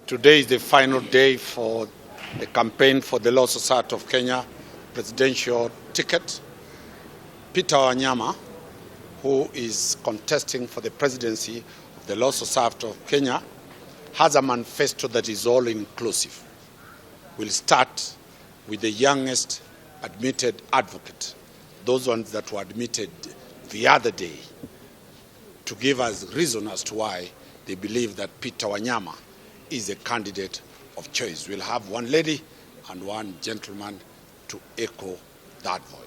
Today is the final day for the campaign for the Law Society of Kenya presidential ticket. Peter Wamanya, who is contesting for the presidency of the Law Society of Kenya, has a manifesto that is all-inclusive. We'll start with the youngest admitted advocate, those ones that were admitted the other day, to give us reason as to why they believe that Peter Wamanya is a candidate of choice. We'll have one lady and one gentleman to echo that voice.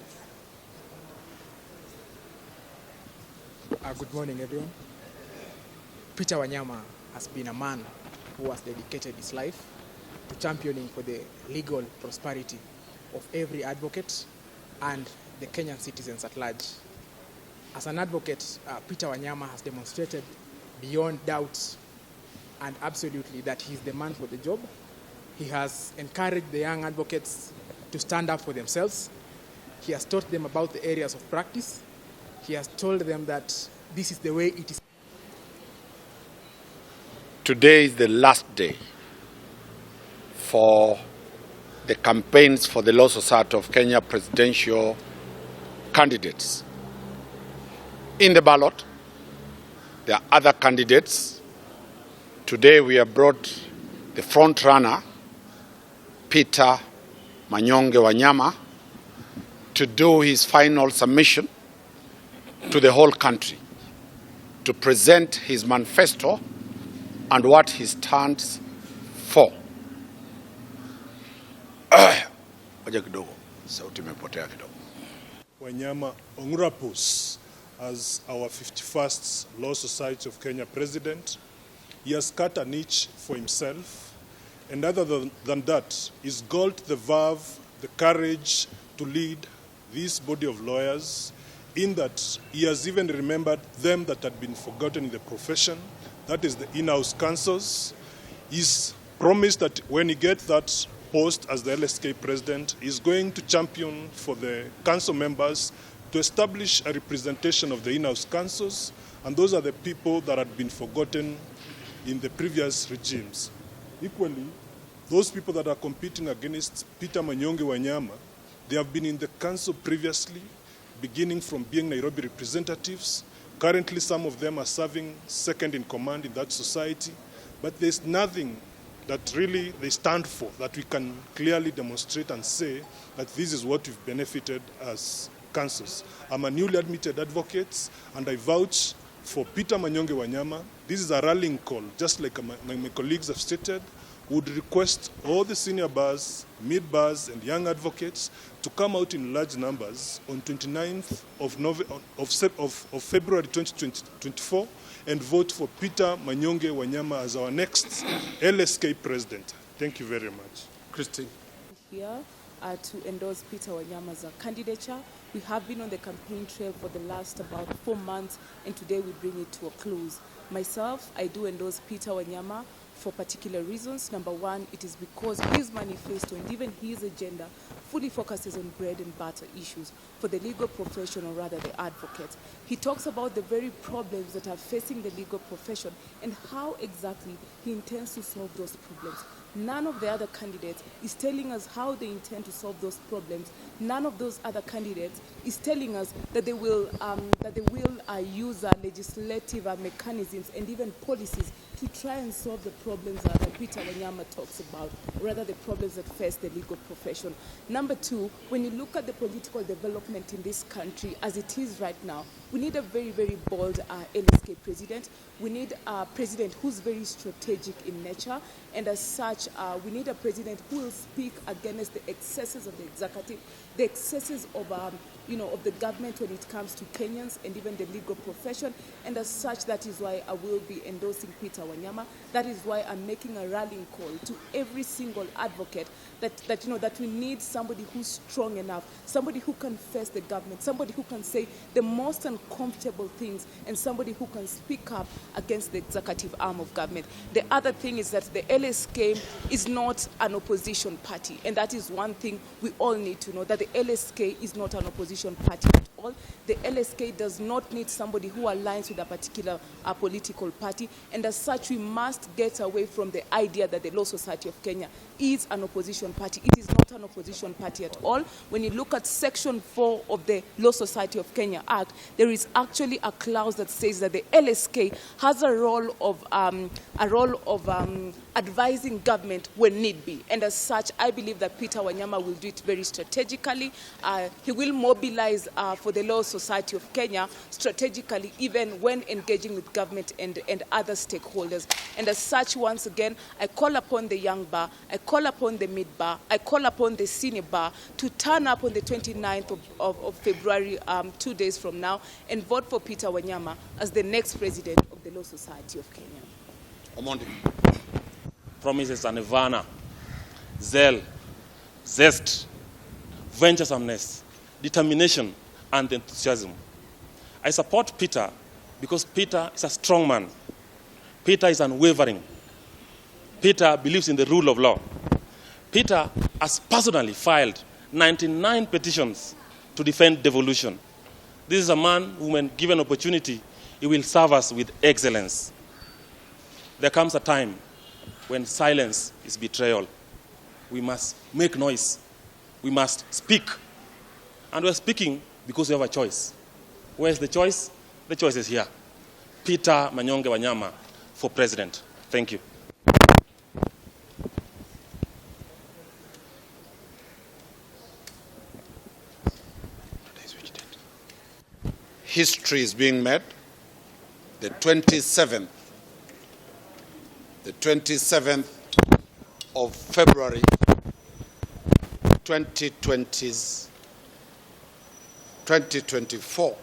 Good morning, everyone. Peter Wamanya has been a man who has dedicated his life to championing for the legal prosperity of every advocate and the Kenyan citizens at large. As an advocate, Peter Wamanya has demonstrated beyond doubt and absolutely that he's the man for the job. He has encouraged the young advocates to stand up for themselves. He has taught them about the areas of practice. He has told them that this is the way it is. Today is the last day for the campaigns for the Law Society of Kenya presidential candidates. In the ballot, there are other candidates. Today we have brought the front runner, Peter Wamanya, to do his final submission to the whole country, to present his manifesto and what he stands for. Wamanya Ongrapus as our 51st Law Society of Kenya president. He has cut a niche for himself, and other than that, he's got the verve, the courage to lead this body of lawyers, in that he has even remembered them that had been forgotten in the profession, that is the in-house counsels. He's promised that when he gets that post as the LSK president, he's going to champion for the council members to establish a representation of the in-house councils, and those are the people that had been forgotten in the previous regimes. Equally, those people that are competing against Peter Wamanya, they have been in the council previously, beginning from being Nairobi representatives. Currently, some of them are serving second in command in that society, but there's nothing that really they stand for that we can clearly demonstrate and say that this is what we've benefited as councils. I'm a newly admitted advocate, and I vouch for Peter Wamanya. This is a rallying call, just like my colleagues have stated. Would request all the senior bars, mid-bars, and young advocates to come out in large numbers on 29th of February 2024 and vote for Peter Wamanya as our next LSK president. Thank you very much. Christine. Here to endorse Peter Wamanya as a candidature. We have been on the campaign trail for the last about 4 months, and today we bring it to a close. Myself, I do endorse Peter Wamanya for particular reasons. Number one, it is because his manifesto and even his agenda fully focuses on bread and butter issues for the legal profession, or rather the advocates. He talks about the very problems that are facing the legal profession and how exactly he intends to solve those problems. None of the other candidates is telling us how they intend to solve those problems. None of those other candidates is telling us that they will use legislative mechanisms and even policies to try and solve the problems that Peter Wamanya talks about, or rather the problems that face the legal profession. Number two, when you look at the political development in this country as it is right now, we need a very, very bold LSK president. We need a president who's very strategic in nature, and as such, we need a president who will speak against the excesses of the executive, the excesses of the government when it comes to Kenyans and even the legal profession. And as such, that is why I will be endorsing Peter Wamanya. That is why I'm making a rallying call to every single advocate that we need somebody who's strong enough, somebody who can face the government, somebody who can say the most uncomfortable things, and somebody who can speak up against the executive arm of government. The other thing is that the LSK is not an opposition party, and that is one thing we all need to know, that the LSK is not an opposition party at all. all. The LSK does not need somebody who aligns with a particular political party, and as such, we must get away from the idea that the Law Society of Kenya is an opposition party. It is not an opposition party at all. When you look at Section 4 of the Law Society of Kenya Act, there is actually a clause that says that the LSK has a role of advising government when need be. And as such, I believe that Peter Wanyama will do it very strategically. He will mobilize for the Law Society of Kenya strategically, even when engaging with government and other stakeholders. And as such, once again, I call upon the young bar, I call upon the mid bar, I call upon the senior bar to turn up on the 29th of February, 2 days from now, and vote for Peter Wanyama as the next president of the Law Society of Kenya. Omondi. Promises and nirvana, zeal, zest, venturesomeness, determination, and enthusiasm. I support Peter because Peter is a strong man. Peter is unwavering. Peter believes in the rule of law. Peter has personally filed 99 petitions to defend devolution. This is a man who, when given opportunity, he will serve us with excellence. There comes a time when silence is betrayal. We must make noise. We must speak. And we're speaking because we have a choice. Where's the choice? The choice is here. Peter Manyonge Wanyama for president. Thank you. History is being made. The 27th of February 2024.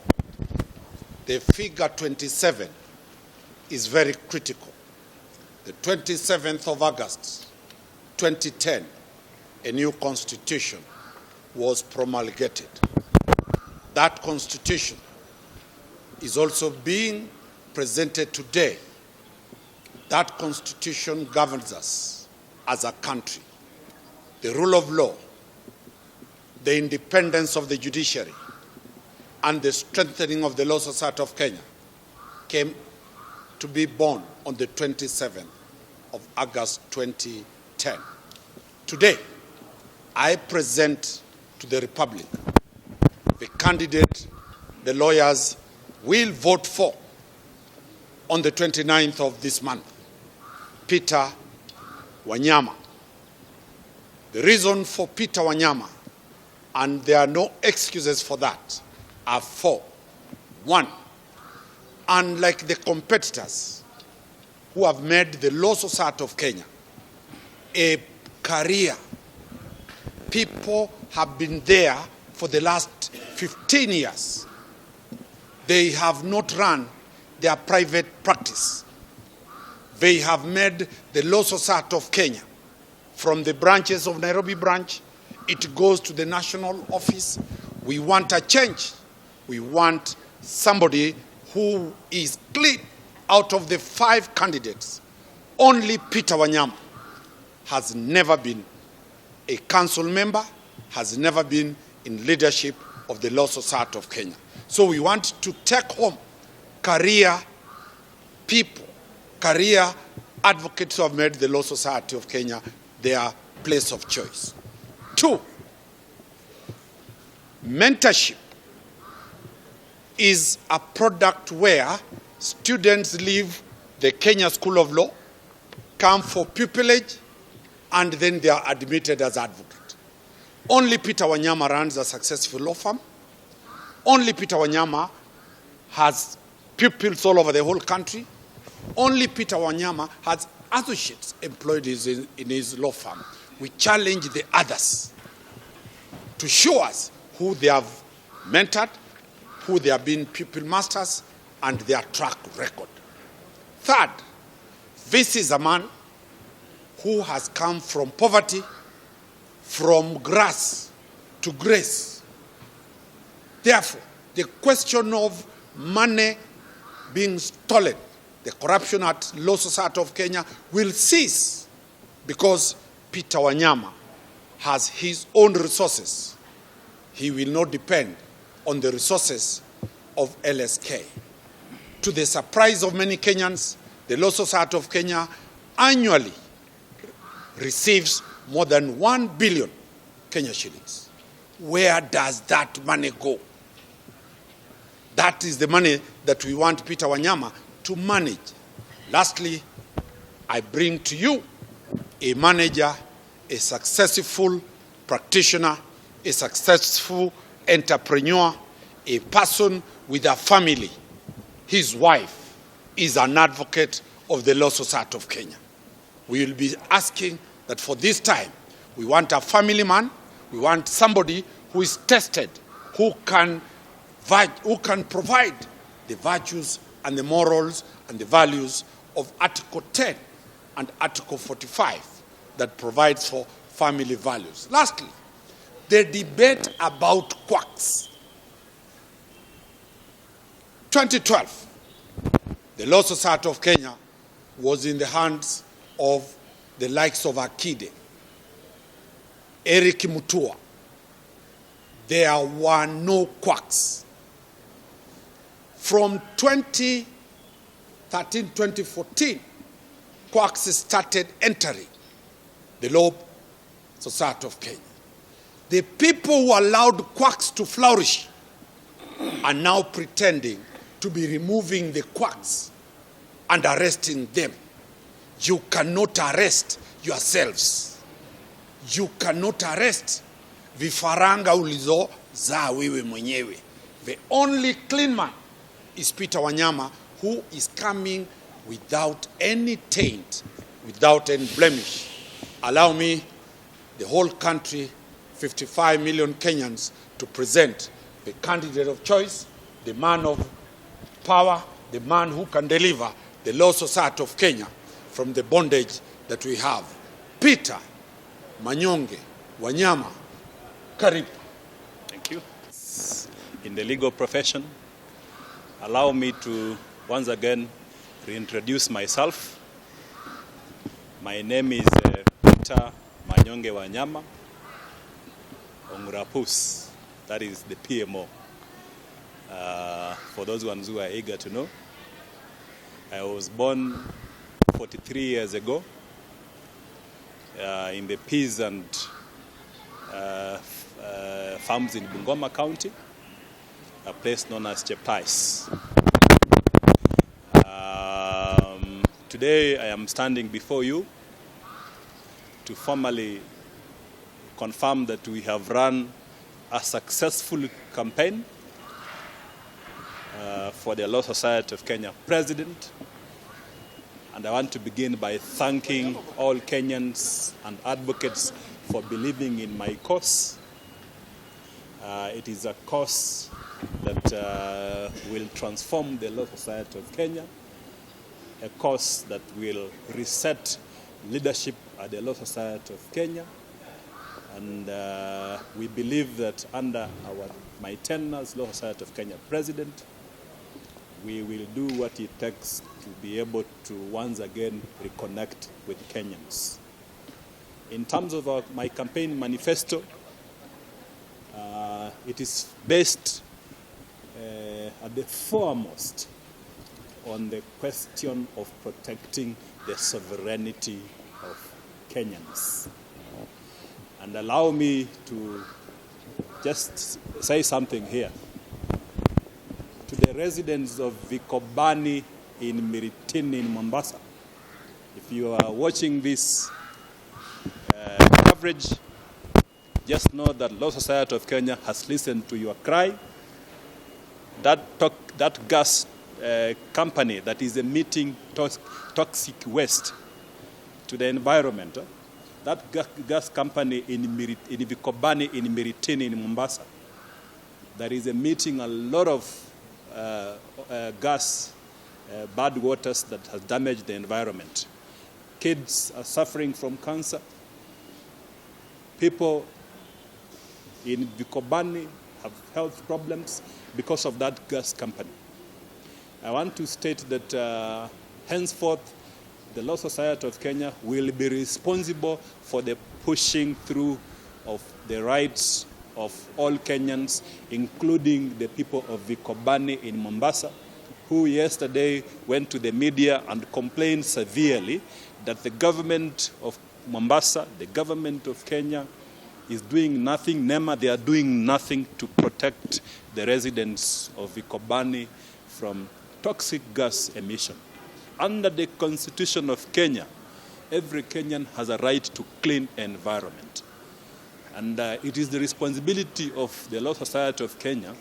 The figure 27 is very critical. The 27th of August 2010, a new constitution was promulgated. That constitution is also being presented today. That constitution governs us as a country. The rule of law, the independence of the judiciary, and the strengthening of the Law Society of Kenya came to be born on the 27th of August 2010. Today, I present to the Republic the candidate the lawyers will vote for on the 29th of this month, Peter Wanyama. The reason for Peter Wanyama, and there are no excuses for that, are four. One, unlike the competitors who have made the Law Society of Kenya a career, people have been there for the last 15 years. They have not run their private practice. They have made the Law Society of Kenya, from the branches of Nairobi branch, it goes to the national office. We want a change. We want somebody who is clean. Out of the 5 candidates, only Peter Wanyama has never been a council member, has never been in leadership of the Law Society of Kenya. So we want to take home career people, career advocates who have made the Law Society of Kenya their place of choice. 2, mentorship is a product where students leave the Kenya School of Law, come for pupillage, and then they are admitted as advocate. Only Peter Wanyama runs a successful law firm. Only Peter Wanyama has pupils all over the whole country. Only Peter Wanyama has associates employed in his law firm. We challenge the others to show us who they have mentored, who they have been pupil masters, and their track record. Third, this is a man who has come from poverty, from grass to grace. Therefore, the question of money being stolen, the corruption at Law Society of Kenya will cease because Peter Wanyama has his own resources. He will not depend on the resources of LSK. To the surprise of many Kenyans, the Law Society of Kenya annually receives more than 1 billion Kenya shillings. Where does that money go? That is the money that we want Peter Wanyama to manage. Lastly, I bring to you a manager, a successful practitioner, a successful entrepreneur, a person with a family. His wife is an advocate of the Law Society of Kenya. We will be asking that for this time, we want a family man, we want somebody who is tested, who can provide the virtues and the morals and the values of Article 10 and Article 45 that provides for family values. Lastly, the debate about quacks. 2012, the Law Society of Kenya was in the hands of the likes of Akide, Eric Mutua. There were no quacks. From 2013-2014, quacks started entering the Law Society of Kenya. The people who allowed quacks to flourish are now pretending to be removing the quacks and arresting them. You cannot arrest yourselves. You cannot arrest vifaranga ulizozaa wewe mwenyewe. The only clean man is Peter Wanyama, who is coming without any taint, without any blemish. Allow me, the whole country, 55 million Kenyans, to present the candidate of choice, the man of power, the man who can deliver the Law Society of Kenya from the bondage that we have. Peter Manyonge Wanyama, karibu. Thank you. In the legal profession, allow me to once again reintroduce myself. My name is Peter Manyonge Wanyama Ongurapus. That is the PMO. For those ones who are eager to know, I was born 43 years ago in the peas and farms in Bungoma County, a place known as Cheptais. Today I am standing before you to formally confirm that we have run a successful campaign for the Law Society of Kenya President. And I want to begin by thanking all Kenyans and advocates for believing in my cause. It is a cause that will transform the Law Society of Kenya, a cause that will reset leadership at the Law Society of Kenya. And we believe that under my tenure as Law Society of Kenya President, we will do what it takes to be able to once again reconnect with Kenyans. In terms of my campaign manifesto, it is based at the foremost on the question of protecting the sovereignty of Kenyans. And allow me to just say something here. To the residents of Vikobani in Miritini in Mombasa, if you are watching this coverage, just know that Law Society of Kenya has listened to your cry. That gas company that is emitting toxic waste to the environment, that gas company in Vikobani in Miritini in Mombasa, that is emitting a lot of gas, bad waters that has damaged the environment. Kids are suffering from cancer. People in Vikobani have health problems because of that gas company. I want to state that henceforth, the Law Society of Kenya will be responsible for the pushing through of the rights of all Kenyans, including the people of Vikobani in Mombasa, who yesterday went to the media and complained severely that the government of Mombasa, the government of Kenya, is doing nothing. NEMA, they are doing nothing to protect the residents of Vikobani from toxic gas emission. Under the Constitution of Kenya, every Kenyan has a right to clean environment. And it is the responsibility of the Law Society of Kenya,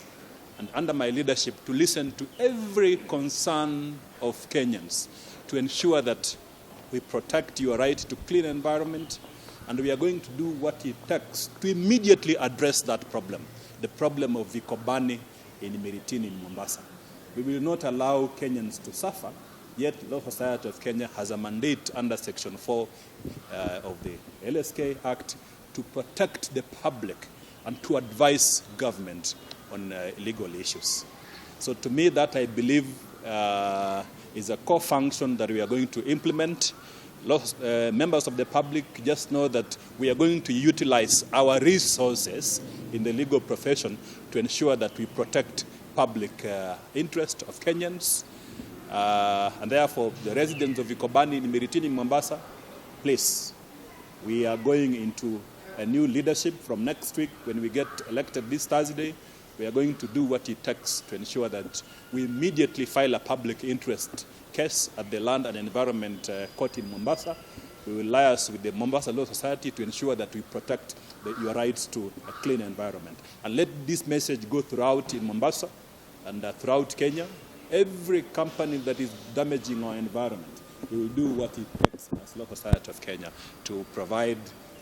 and under my leadership, to listen to every concern of Kenyans to ensure that we protect your right to clean environment, and we are going to do what it takes to immediately address that problem, the problem of Vikobani in Miritini in Mombasa. We will not allow Kenyans to suffer, yet Law Society of Kenya has a mandate under Section 4 of the LSK Act to protect the public and to advise government on legal issues. So to me, that I believe is a core function that we are going to implement. Members of the public just know that we are going to utilize our resources in the legal profession to ensure that we protect public interest of Kenyans. And therefore, the residents of Vikobani in Miritini, Mombasa, please, we are going into a new leadership from next week when we get elected this Thursday. We are going to do what it takes to ensure that we immediately file a public interest case at the Land and Environment Court in Mombasa. We will liaise with the Mombasa Law Society to ensure that we protect your rights to a clean environment. And let this message go throughout in Mombasa and throughout Kenya. Every company that is damaging our environment, we will do what it takes as Law Society of Kenya to provide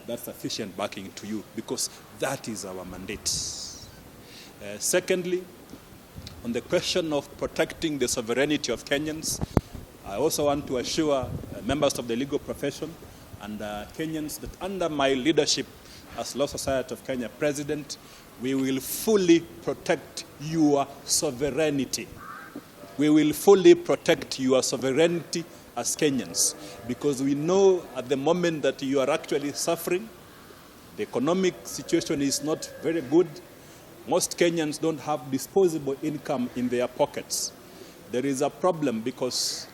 that sufficient backing to you, because that is our mandate. Secondly, on the question of protecting the sovereignty of Kenyans, I also want to assure members of the legal profession and Kenyans that under my leadership as Law Society of Kenya President, we will fully protect your sovereignty. We will fully protect your sovereignty as Kenyans, because we know at the moment that you are actually suffering. The economic situation is not very good. Most Kenyans don't have disposable income in their pockets. There is a problem because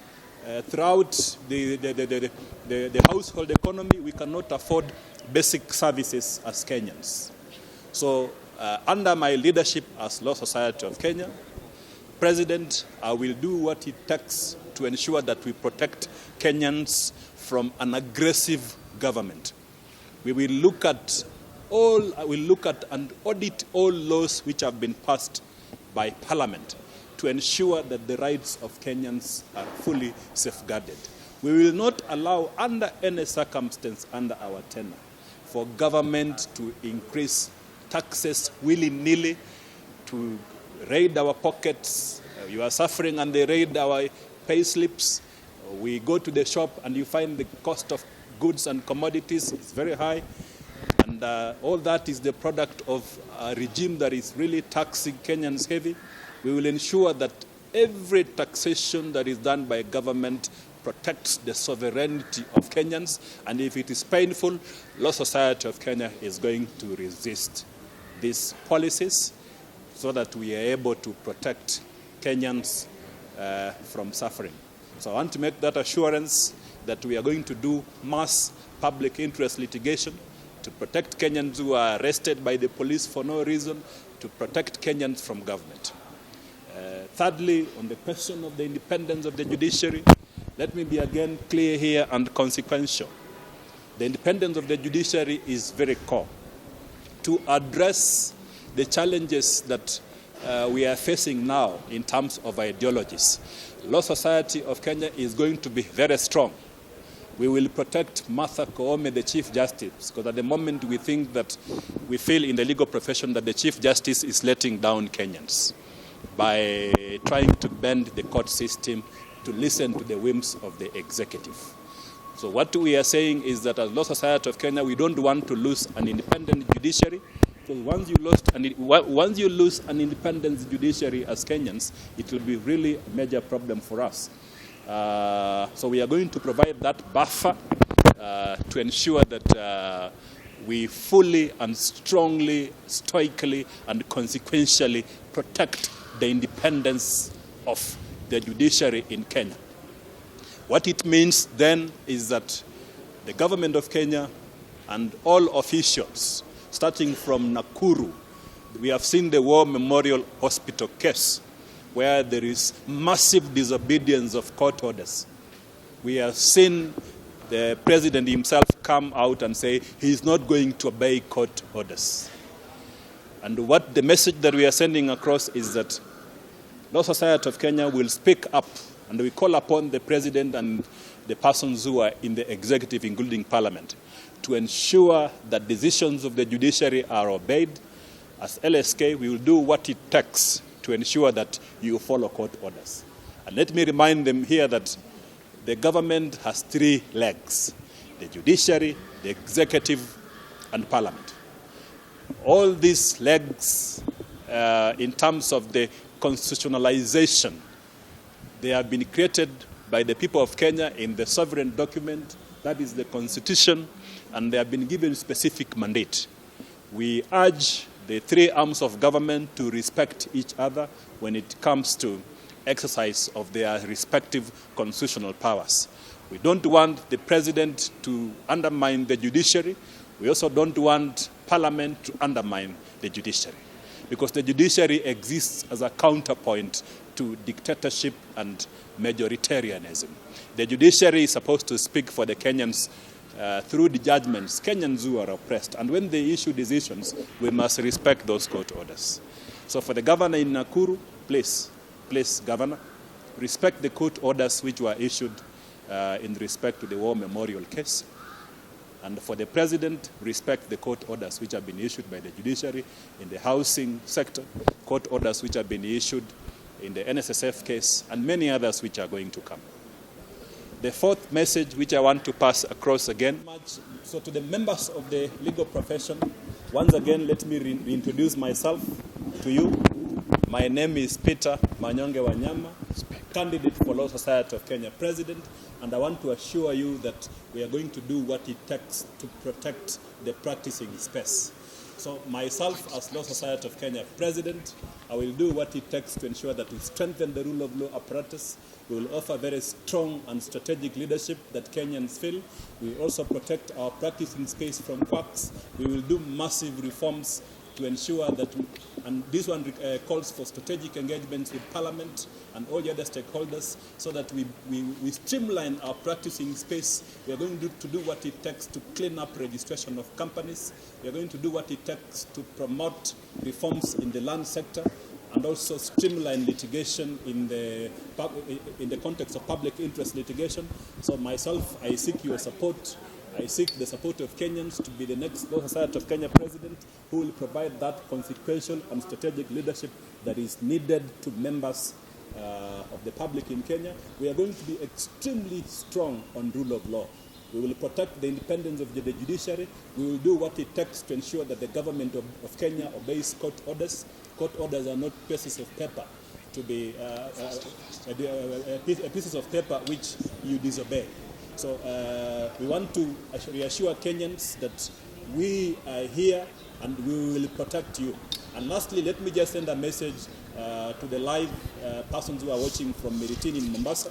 throughout the household economy, we cannot afford basic services as Kenyans. So under my leadership as Law Society of Kenya President, I will do what it takes to ensure that we protect Kenyans from an aggressive government. We will look at and audit all laws which have been passed by Parliament to ensure that the rights of Kenyans are fully safeguarded. We will not allow under any circumstance under our tenure for government to increase taxes willy-nilly, to raid our pockets. You are suffering and they raid our pay slips. We go to the shop and you find the cost of goods and commodities is very high. And all that is the product of a regime that is really taxing Kenyans heavy. We will ensure that every taxation that is done by government protects the sovereignty of Kenyans. And if it is painful, Law Society of Kenya is going to resist these policies so that we are able to protect Kenyans from suffering. So I want to make that assurance that we are going to do mass public interest litigation to protect Kenyans who are arrested by the police for no reason, to protect Kenyans from government. Thirdly, on the question of the independence of the judiciary, let me be again clear here and consequential. The independence of the judiciary is very core to address the challenges that we are facing now in terms of ideologies. Law Society of Kenya is going to be very strong. We will protect Martha Koome, the Chief Justice, because at the moment we think that we feel in the legal profession that the Chief Justice is letting down Kenyans by trying to bend the court system to listen to the whims of the executive. So what we are saying is that as Law Society of Kenya, we don't want to lose an independent judiciary, because once you lose an independent judiciary as Kenyans, it will be really a major problem for us. So we are going to provide that buffer to ensure that we fully and strongly, stoically and consequentially protect the independence of the judiciary in Kenya. What it means then is that the government of Kenya and all officials, starting from Nakuru, we have seen the War Memorial Hospital case, where there is massive disobedience of court orders. We have seen the president himself come out and say he is not going to obey court orders. And what the message that we are sending across is that Law Society of Kenya will speak up, and we call upon the president and the persons who are in the executive, including parliament, to ensure that decisions of the judiciary are obeyed. As LSK, we will do what it takes to ensure that you follow court orders. And let me remind them here that the government has 3 legs: the judiciary, the executive, and parliament. All these legs, in terms of the constitutionalization, they have been created by the people of Kenya in the sovereign document, that is the Constitution, and they have been given specific mandate. We urge the 3 arms of government to respect each other when it comes to exercise of their respective constitutional powers. We don't want the president to undermine the judiciary. We also don't want parliament to undermine the judiciary, because the judiciary exists as a counterpoint to dictatorship and majoritarianism. The judiciary is supposed to speak for the Kenyans through the judgments, Kenyans who are oppressed. And when they issue decisions, we must respect those court orders. So for the governor in Nakuru, please, governor, respect the court orders which were issued in respect to the War Memorial case. And for the president, respect the court orders which have been issued by the judiciary in the housing sector, court orders which have been issued in the NSSF case, and many others which are going to come. The 4th message which I want to pass across again, so to the members of the legal profession, once again, let me reintroduce myself to you. My name is Peter Manyonge Wanyama, candidate for Law Society of Kenya President, and I want to assure you that we are going to do what it takes to protect the practicing space. So myself, as Law Society of Kenya President, I will do what it takes to ensure that we strengthen the rule of law apparatus. We will offer very strong and strategic leadership that Kenyans feel. We will also protect our practicing space from quacks. We will do massive reforms to ensure that, and this one calls for strategic engagements with Parliament and all the other stakeholders, so that we streamline our practicing space. We are going to do what it takes to clean up registration of companies. We are going to do what it takes to promote reforms in the land sector, and also streamline litigation in the context of public interest litigation. So myself, I seek your support. I seek the support of Kenyans to be the next Law Society of Kenya president, who will provide that consequential and strategic leadership that is needed to members of the public in Kenya. We are going to be extremely strong on rule of law. We will protect the independence of the judiciary. We will do what it takes to ensure that the government of Kenya obeys court orders. Court orders are not pieces of paper to be pieces of paper which you disobey. So we want to reassure Kenyans that we are here and we will protect you. And lastly, let me just send a message to the live persons who are watching from Miritini in Mombasa,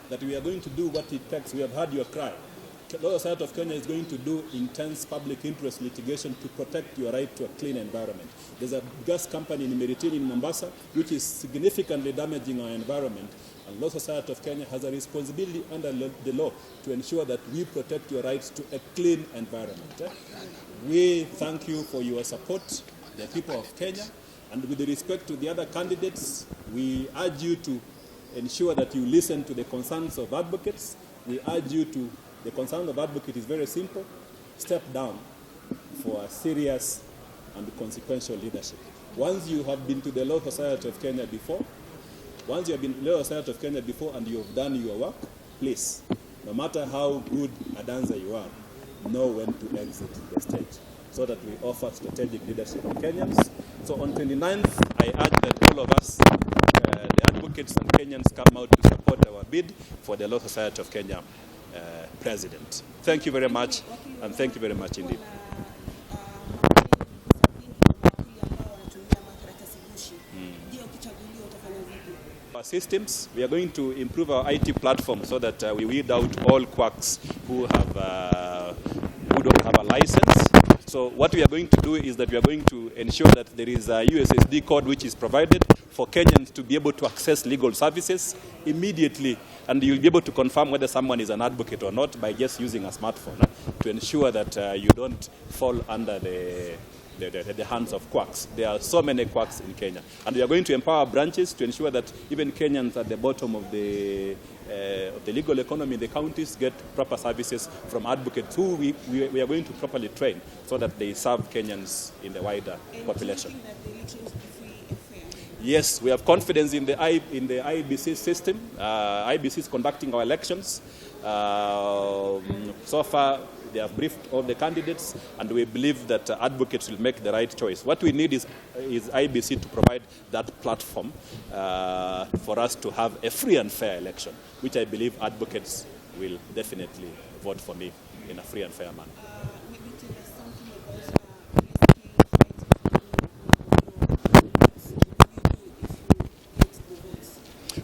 that we are going to do what it takes. We have heard your cry. The Law Society of Kenya is going to do intense public interest litigation to protect your right to a clean environment. There's a gas company in Miritini in Mombasa which is significantly damaging our environment. And Law Society of Kenya has a responsibility under the law to ensure that we protect your rights to a clean environment. We thank you for your support, the people of Kenya. And with respect to the other candidates, we urge you to ensure that you listen to the concerns of advocates. We urge you to, the concern of advocate is very simple: step down for a serious and consequential leadership. Once you have been to the Law Society of Kenya before, once you have been to the Law Society of Kenya before and you have done your work, please, no matter how good a dancer you are, know when to exit the stage, so that we offer strategic leadership to Kenyans. So on 29th, I urge that all of us, the advocates and Kenyans, come out to support our bid for the Law Society of Kenya president. Thank you very much, and thank you very much indeed. systems. We are going to improve our IT platform so that we weed out all quacks who don't have a license. So what we are going to do is that we are going to ensure that there is a USSD code which is provided for Kenyans to be able to access legal services immediately, and you'll be able to confirm whether someone is an advocate or not by just using a smartphone to ensure that you don't fall under the hands of quacks. There are so many quacks in Kenya. And we are going to empower branches to ensure that even Kenyans at the bottom of the legal economy in the counties get proper services from advocates who we are going to properly train so that they serve Kenyans in the wider population. Do you think that the elections will be free and fair? Yes, we have confidence in the IBC system. IBC is conducting our elections. So far, they have briefed all the candidates, and we believe that advocates will make the right choice. What we need is IBC to provide that platform for us to have a free and fair election, which I believe advocates will definitely vote for me in a free and fair manner. Maybe tell us something about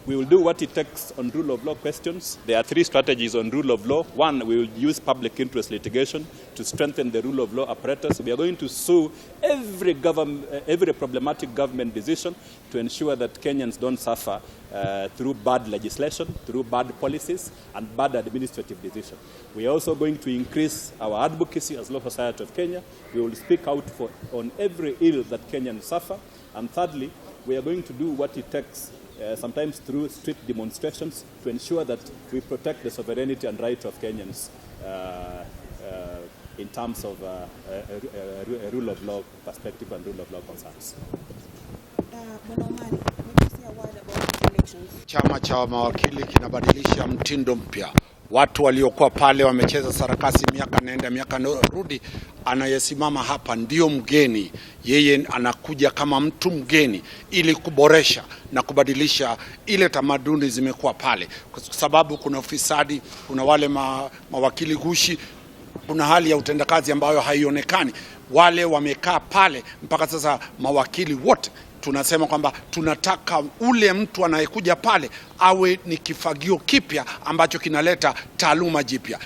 We will do what it takes on rule of law questions. There are 3 strategies on rule of law. 1, we will use public interest litigation to strengthen the rule of law apparatus. We are going to sue every problematic government decision to ensure that Kenyans don't suffer through bad legislation, through bad policies, and bad administrative decisions. We are also going to increase our advocacy as Law Society of Kenya. We will speak out on every ill that Kenyans suffer. And thirdly, we are going to do what it takes, sometimes through street demonstrations, to ensure that we protect the sovereignty and rights of Kenyans in terms of a rule of law perspective and rule of law concerns. Wamanya, maybe say a word about the elections. Chama cha mawakili kinabadilisha mtindo mpya. Watu waliokuwa pale wamecheza sarakasi miaka nenda miaka rudi, anayesimama hapa ndio mgeni. Yeye anakuja kama mtu mgeni ili kuboresha na kubadilisha ile tamaduni zimekuwa pale, kwa sababu kuna ufisadi, kuna wale mawakili gushi, kuna hali ya utendakazi ambayo haionekani. Wale wamekaa pale mpaka sasa, mawakili wote tunasema kwamba tunataka ule mtu anayekuja pale awe ni kifagio kipya ambacho kinaleta taaluma jipya.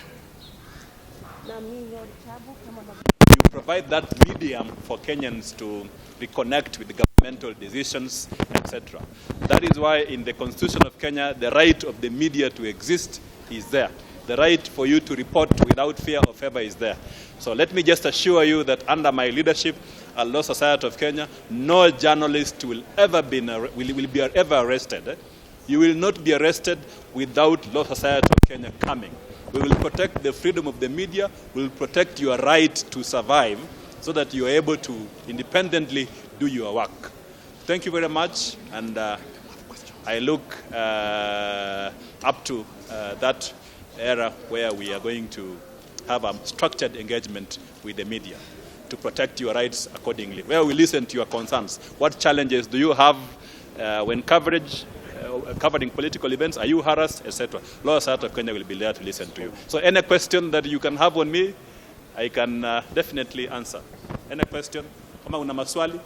You provide that medium for Kenyans to reconnect with governmental decisions, etc. That is why in the Constitution of Kenya, the right of the media to exist is there. The right for you to report without fear of ever is there. So let me just assure you that under my leadership at Law Society of Kenya, no journalist will ever be arrested. You will not be arrested without Law Society of Kenya coming. We will protect the freedom of the media. We will protect your right to survive so that you are able to independently do your work. Thank you very much, and I look up to that era where we are going to have a structured engagement with the media to protect your rights accordingly, where we listen to your concerns. What challenges do you have when covering political events? Are you harassed, etc.? Law Society of Kenya will be there to listen to you. So any question that you can have on me, I can definitely answer. Any question? Kama una maswali?